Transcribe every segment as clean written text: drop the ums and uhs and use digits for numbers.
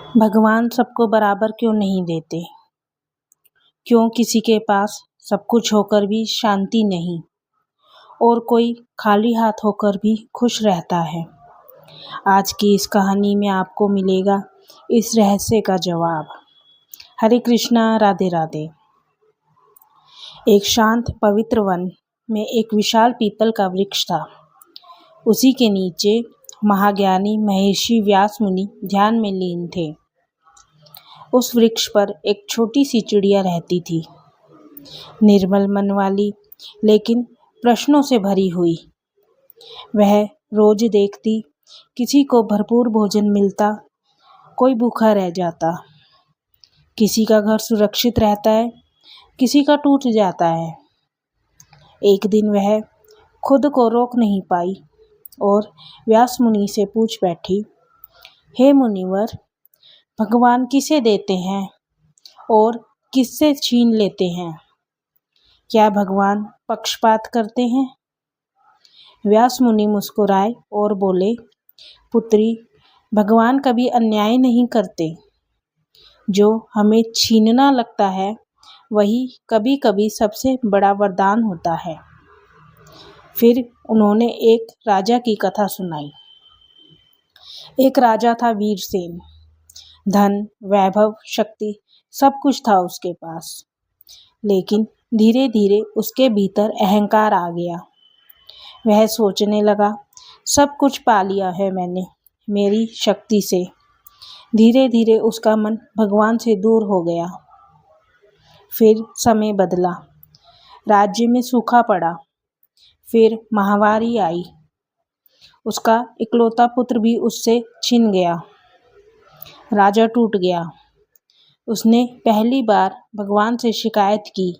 भगवान सबको बराबर क्यों नहीं देते? क्यों किसी के पास सब कुछ होकर भी शांति नहीं और कोई खाली हाथ होकर भी खुश रहता है? आज की इस कहानी में आपको मिलेगा इस रहस्य का जवाब। हरे कृष्णा, राधे राधे। एक शांत पवित्र वन में एक विशाल पीपल का वृक्ष था। उसी के नीचे महाज्ञानी महर्षि व्यास मुनि ध्यान में लीन थे। उस वृक्ष पर एक छोटी सी चिड़िया रहती थी, निर्मल मन वाली लेकिन प्रश्नों से भरी हुई। वह रोज देखती किसी को भरपूर भोजन मिलता, कोई भूखा रह जाता। किसी का घर सुरक्षित रहता है, किसी का टूट जाता है। एक दिन वह खुद को रोक नहीं पाई और व्यास मुनि से पूछ बैठी, हे मुनिवर, भगवान किसे देते हैं और किससे छीन लेते हैं? क्या भगवान पक्षपात करते हैं? व्यास मुनि मुस्कुराए और बोले, पुत्री, भगवान कभी अन्याय नहीं करते। जो हमें छीनना लगता है वही कभी कभी सबसे बड़ा वरदान होता है। फिर उन्होंने एक राजा की कथा सुनाई। एक राजा था वीरसेन। धन, वैभव, शक्ति सब कुछ था उसके पास, लेकिन धीरे धीरे उसके भीतर अहंकार आ गया। वह सोचने लगा, सब कुछ पा लिया है मैंने मेरी शक्ति से। धीरे धीरे उसका मन भगवान से दूर हो गया। फिर समय बदला, राज्य में सूखा पड़ा, फिर महामारी आई। उसका इकलौता पुत्र भी उससे छिन गया। राजा टूट गया। उसने पहली बार भगवान से शिकायत की,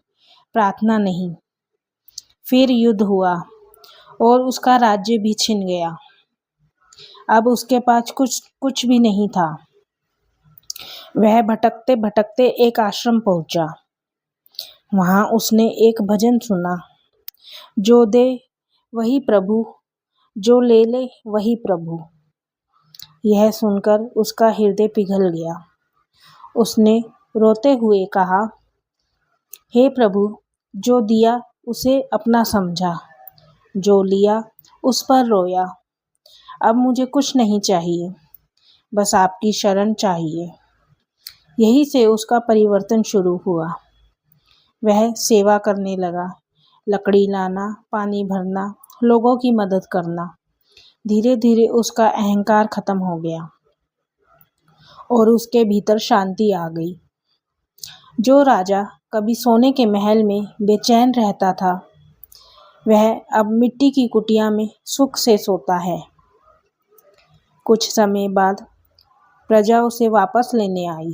प्रार्थना नहीं। फिर युद्ध हुआ और उसका राज्य भी छिन गया। अब उसके पास कुछ भी नहीं था। वह भटकते भटकते एक आश्रम पहुंचा। वहां उसने एक भजन सुना, जो दे वही प्रभु, जो ले ले वही प्रभु। यह सुनकर उसका हृदय पिघल गया। उसने रोते हुए कहा, हे प्रभु, जो दिया उसे अपना समझा, जो लिया उस पर रोया। अब मुझे कुछ नहीं चाहिए, बस आपकी शरण चाहिए। यही से उसका परिवर्तन शुरू हुआ। वह सेवा करने लगा, लकड़ी लाना, पानी भरना, लोगों की मदद करना। धीरे धीरे उसका अहंकार खत्म हो गया और उसके भीतर शांति आ गई। जो राजा कभी सोने के महल में बेचैन रहता था, वह अब मिट्टी की कुटिया में सुख से सोता है। कुछ समय बाद प्रजा उसे वापस लेने आई।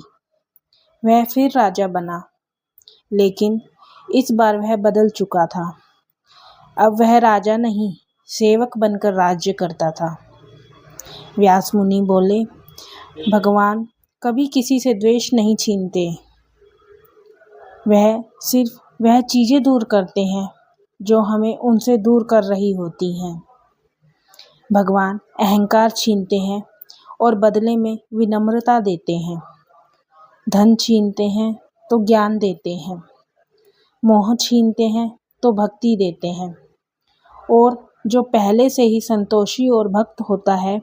वह फिर राजा बना, लेकिन इस बार वह बदल चुका था। अब वह राजा नहीं, सेवक बनकर राज्य करता था। व्यास मुनि बोले, भगवान कभी किसी से द्वेष नहीं छीनते। वह सिर्फ वह चीजें दूर करते हैं जो हमें उनसे दूर कर रही होती हैं। भगवान अहंकार छीनते हैं और बदले में विनम्रता देते हैं। धन छीनते हैं तो ज्ञान देते हैं। मोह छीनते हैं तो भक्ति देते हैं। और जो पहले से ही संतोषी और भक्त होता है,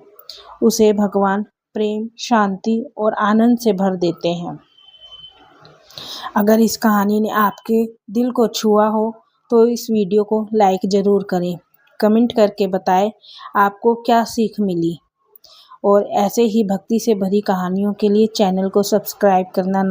उसे भगवान प्रेम, शांति और आनंद से भर देते हैं। अगर इस कहानी ने आपके दिल को छुआ हो तो इस वीडियो को लाइक ज़रूर करें। कमेंट करके बताएं आपको क्या सीख मिली। और ऐसे ही भक्ति से भरी कहानियों के लिए चैनल को सब्सक्राइब करना